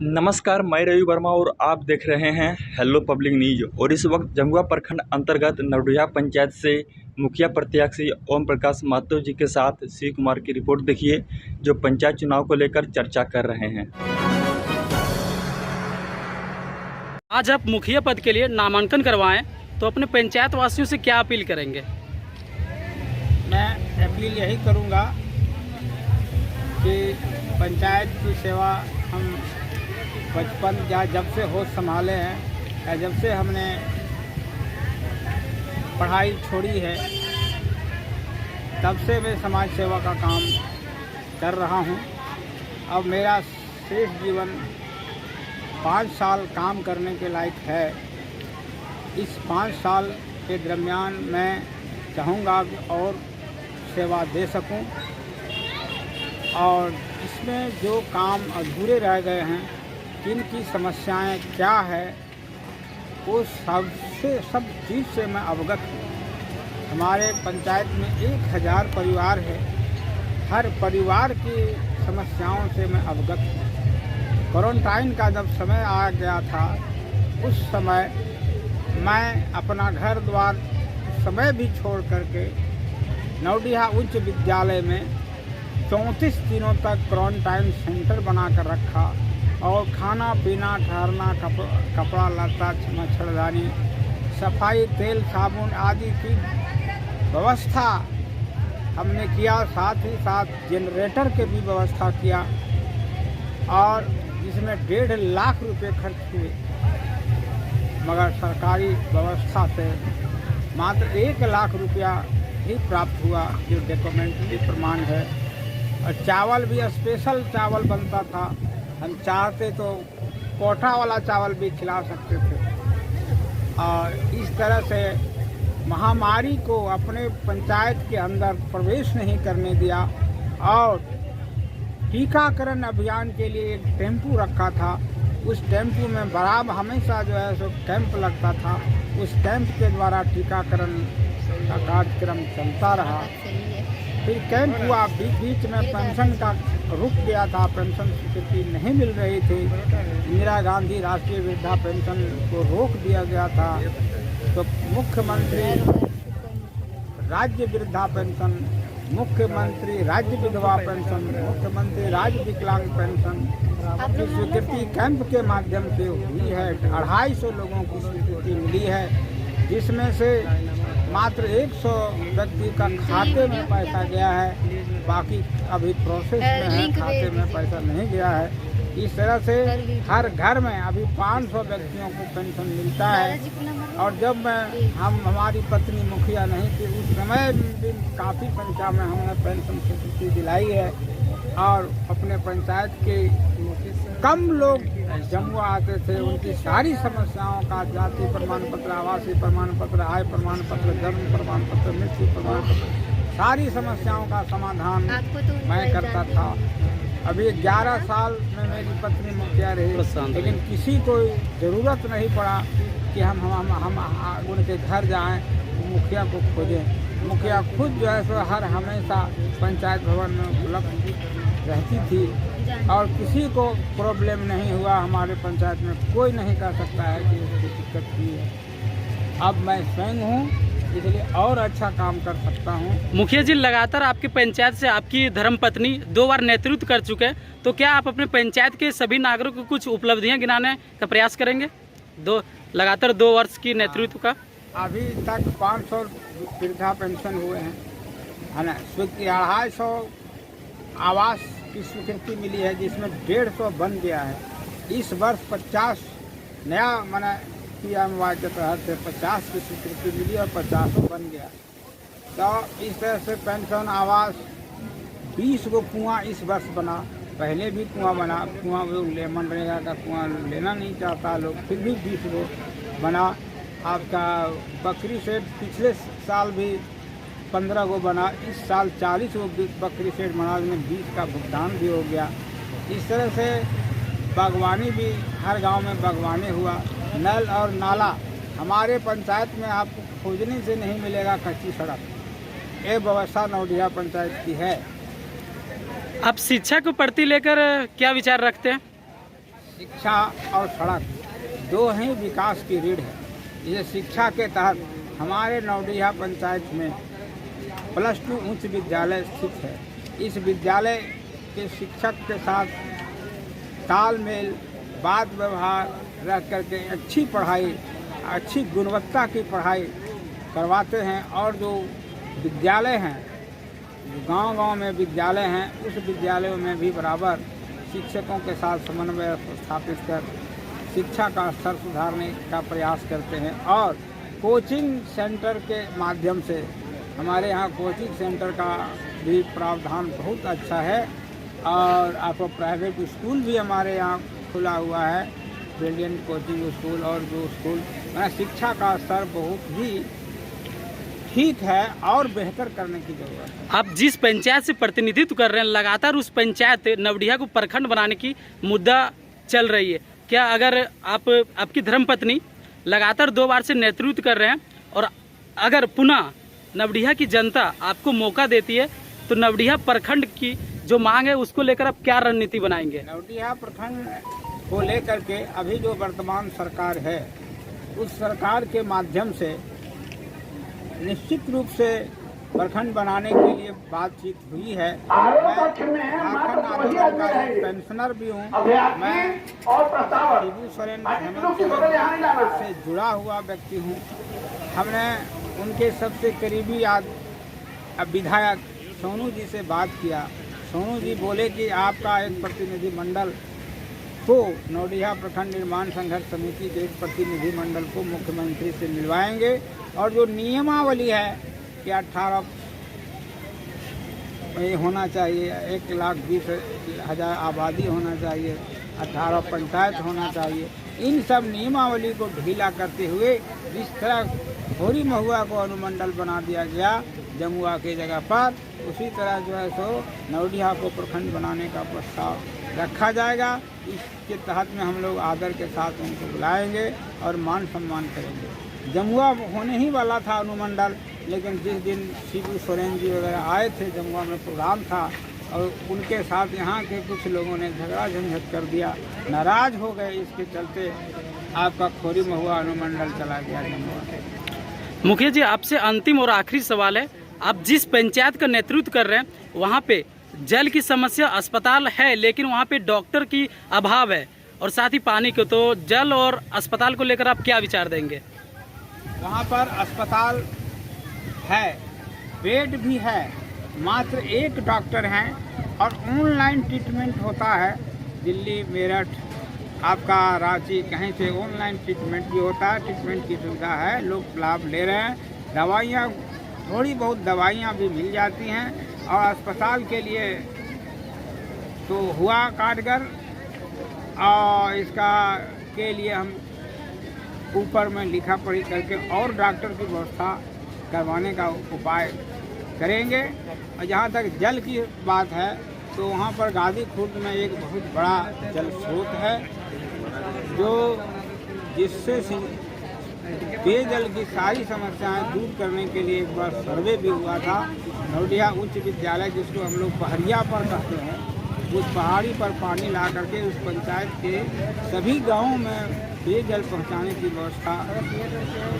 नमस्कार, मैं रवि वर्मा और आप देख रहे हैं हेलो पब्लिक न्यूज। और इस वक्त जमुआ प्रखंड अंतर्गत नवडुहिया पंचायत से मुखिया प्रत्याशी ओम प्रकाश महतो जी के साथ शिव कुमार की रिपोर्ट देखिए, जो पंचायत चुनाव को लेकर चर्चा कर रहे हैं। आज आप मुखिया पद के लिए नामांकन करवाएं तो अपने पंचायत वासियों से क्या अपील करेंगे? मैं अपील यही करूंगा कि पंचायत की सेवा हम बचपन या जब से होश संभाले हैं या जब से हमने पढ़ाई छोड़ी है तब से मैं समाज सेवा का काम कर रहा हूं। अब मेरा शेष जीवन 5 साल काम करने के लायक है। इस 5 साल के दरमियान मैं चाहूँगा कि और सेवा दे सकूं, और इसमें जो काम अधूरे रह गए हैं, किनकी समस्याएं क्या है, वो सब चीज़ से मैं अवगत हूँ। हमारे पंचायत में 1000 परिवार है। हर परिवार की समस्याओं से मैं अवगत हूँ। क्वारंटाइन का जब समय आ गया था, उस समय मैं अपना घर द्वार समय भी छोड़ करके नवडुहिया उच्च विद्यालय में 34 दिनों तक क्वारंटाइन सेंटर बना कर रखा, और खाना पीना ठहरना, कपड़ा लत्ता, मच्छरदानी, सफाई, तेल साबुन आदि की व्यवस्था हमने किया। साथ ही साथ जनरेटर के भी व्यवस्था किया, और इसमें 1.5 लाख रुपए खर्च हुए, मगर सरकारी व्यवस्था से मात्र 1 लाख रुपया ही प्राप्त हुआ, जो डॉक्यूमेंट्री प्रमाण है। और चावल भी स्पेशल चावल बनता था। हम चाहते तो कोटा वाला चावल भी खिला सकते थे। और इस तरह से महामारी को अपने पंचायत के अंदर प्रवेश नहीं करने दिया। और टीकाकरण अभियान के लिए एक टेम्पू रखा था। उस टेम्पू में बराबर हमेशा जो है सो कैंप लगता था। उस कैंप के द्वारा टीकाकरण का कार्यक्रम चलता रहा। फिर कैंप हुआ, बीच में पेंशन का रुक गया था, पेंशन स्वीकृति नहीं मिल रही थी। इंदिरा गांधी राष्ट्रीय वृद्धा पेंशन को रोक दिया गया था। तो मुख्यमंत्री राज्य वृद्धा पेंशन, मुख्यमंत्री राज्य विधवा पेंशन, मुख्यमंत्री राज्य विकलांग पेंशन की स्वीकृति कैंप के माध्यम से हुई है। 250 लोगों को स्वीकृति मिली है, जिसमें से मात्र 100 व्यक्ति का खाते में पैसा गया है, बाकी अभी प्रोसेस में है, खाते में पैसा नहीं गया है। इस तरह से हर घर में अभी 500 व्यक्तियों को पेंशन मिलता है। और जब हमारी पत्नी मुखिया नहीं थी, उस समय भी काफ़ी संख्या में हमने पेंशन स्वीकृति दिलाई है। और अपने पंचायत के कम लोग जमुआ आते थे, उनकी सारी समस्याओं का जाति प्रमाण पत्र, आवासीय प्रमाण पत्र, आय प्रमाण पत्र, जन्म प्रमाण पत्र, मृत्यु प्रमाण पत्र, सारी समस्याओं का समाधान मैं करता था। अभी 11 साल में मेरी पत्नी मुखिया रही, लेकिन किसी को ज़रूरत नहीं पड़ा कि हम उनके घर जाएं, मुखिया को खोजें। मुखिया खुद जो है सो हमेशा पंचायत भवन में उपलब्ध रहती थी, और किसी को प्रॉब्लम नहीं हुआ। हमारे पंचायत में कोई नहीं कह सकता है कि उसको दिक्कत हुई है। अब मैं स्वयं हूँ, इसलिए और अच्छा काम कर सकता हूँ। मुखिया जी, लगातार आपकी पंचायत से आपकी धर्मपत्नी 2 बार नेतृत्व कर चुके हैं, तो क्या आप अपने पंचायत के सभी नागरिकों को कुछ उपलब्धियाँ गिनाने का प्रयास करेंगे? लगातार 2 वर्ष की नेतृत्व का अभी तक 500 वृद्धा पेंशन हुए हैं, है ना। 250 आवास की स्वीकृति मिली है, जिसमें 150 बन गया है। इस वर्ष 50 नया PMY के तहत से 50 की स्वीकृति मिली और 50 बन गया। तो इस तरह से पेंशन, आवास, 20 गो कुआं इस वर्ष बना। पहले भी कुआं बना, कुआं मनरेगा का कुआं लेना नहीं चाहता लोग, फिर भी 20 गो बना। आपका बकरी शेड पिछले साल भी 15 गो बना, इस साल 40 गो बकरी शेड बना, में 20 का भुगतान भी हो गया। इस तरह से बागवानी भी, हर गांव में बागवानी हुआ। नल और नाला हमारे पंचायत में आपको खोजने से नहीं मिलेगा, कच्ची सड़क, ये व्यवस्था नवडुहिया पंचायत की है। आप शिक्षा को प्रति लेकर क्या विचार रखते हैं? शिक्षा और सड़क दो ही विकास की रीढ़ है। ये शिक्षा के तहत हमारे नवडिहा पंचायत में +2 उच्च विद्यालय स्थित है। इस विद्यालय के शिक्षक के साथ तालमेल, बात व्यवहार रख करके अच्छी पढ़ाई, अच्छी गुणवत्ता की पढ़ाई करवाते हैं। और जो विद्यालय हैं, गांव-गांव में विद्यालय हैं, उस विद्यालयों में भी बराबर शिक्षकों के साथ समन्वय स्थापित कर शिक्षा का स्तर सुधारने का प्रयास करते हैं। और कोचिंग सेंटर के माध्यम से हमारे यहाँ कोचिंग सेंटर का भी प्रावधान बहुत अच्छा है। और आपको प्राइवेट स्कूल भी हमारे यहाँ खुला हुआ है, ब्रिलियंट कोचिंग स्कूल। और जो स्कूल शिक्षा का स्तर बहुत ही ठीक है और बेहतर करने की जरूरत है। आप जिस पंचायत से प्रतिनिधित्व कर रहे हैं, लगातार उस पंचायत नवडिहा को प्रखंड बनाने की मुद्दा चल रही है। क्या अगर आपकी धर्मपत्नी लगातार 2 बार से नेतृत्व कर रहे हैं और अगर पुनः नवडिहा की जनता आपको मौका देती है तो नवडिहा प्रखंड की जो मांग है उसको लेकर आप क्या रणनीति बनाएंगे? नवडिहा प्रखंड को लेकर के अभी जो वर्तमान सरकार है, उस सरकार के माध्यम से निश्चित रूप से प्रखंड बनाने के लिए बातचीत हुई है। मैं झारखंड आंदोलन का एक पेंशनर भी हूँ। मैं शिबू सोरेन से जुड़ा हुआ व्यक्ति हूँ। हमने उनके सबसे करीबी विधायक सोनू जी से बात किया। सोनू जी बोले कि आपका एक प्रतिनिधि मंडल को नवडिहा प्रखंड निर्माण संघर्ष समिति के एक प्रतिनिधि मंडल को मुख्यमंत्री से मिलवाएंगे। और जो नियमावली है कि 18 होना चाहिए, 1,20,000 आबादी होना चाहिए, 18 पंचायत होना चाहिए, इन सब नियमावली को ढीला करते हुए जिस तरह होरी महुआ को अनुमंडल बना दिया गया जमुआ के जगह पर, उसी तरह जो है सो नवडिहा को प्रखंड बनाने का प्रस्ताव रखा जाएगा। इसके तहत में हम लोग आदर के साथ उनको बुलाएंगे और मान सम्मान करेंगे। जमुआ होने ही वाला था अनुमंडल, लेकिन जिस दिन शिबू सोरेन जी वगैरह आए थे, जमुआ में प्रोग्राम था और उनके साथ यहाँ के कुछ लोगों ने झगड़ा झंझट कर दिया, नाराज हो गए। इसके चलते आपका खोरी महुआ अनुमंडल चला गया जमुआ। मुखिया जी, आपसे अंतिम और आखिरी सवाल है, आप जिस पंचायत का नेतृत्व कर रहे हैं वहाँ पे जल की समस्या, अस्पताल है लेकिन वहाँ पे डॉक्टर की अभाव है और साथ ही पानी को, तो जल और अस्पताल को लेकर आप क्या विचार देंगे? वहाँ पर अस्पताल है, बेड भी है, मात्र 1 डॉक्टर हैं और ऑनलाइन ट्रीटमेंट होता है। दिल्ली, मेरठ, आपका रांची, कहीं से ऑनलाइन ट्रीटमेंट भी होता है। ट्रीटमेंट की सुविधा है, लोग लाभ ले रहे हैं। दवाइयाँ, थोड़ी बहुत दवाइयाँ भी मिल जाती हैं। और अस्पताल के लिए तो हुआ कारगर, और इसका के लिए हम ऊपर में लिखा पढ़ी करके और डॉक्टर की व्यवस्था करवाने का उपाय करेंगे। और जहाँ तक जल की बात है तो वहाँ पर गाजी खुर्द में एक बहुत बड़ा जल स्रोत है, जो जिससे पेयजल की सारी समस्याएं दूर करने के लिए एक बार सर्वे भी हुआ था। नवडिहा उच्च विद्यालय, जिसको हम लोग पहाड़िया पर कहते हैं, उस पहाड़ी पर पानी ला करके उस पंचायत के सभी गांवों में पेयजल पहुंचाने की व्यवस्था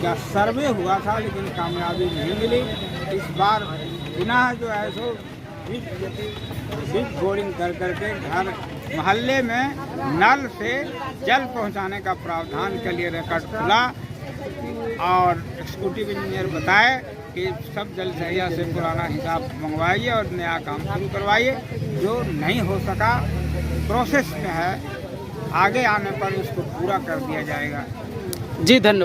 का सर्वे हुआ था, लेकिन कामयाबी नहीं मिली। इस बार पुनः जो है सो बिग बोरिंग कर करके घर मोहल्ले में नल से जल पहुंचाने का प्रावधान के लिए रिकॉर्ड खुला। और एग्जीक्यूटिव इंजीनियर बताए कि सब जल सहिया से पुराना हिसाब मंगवाइए और नया काम शुरू करवाइए। जो नहीं हो सका प्रोसेस में है, आगे आने पर इसको पूरा कर दिया जाएगा। जी, धन्यवाद।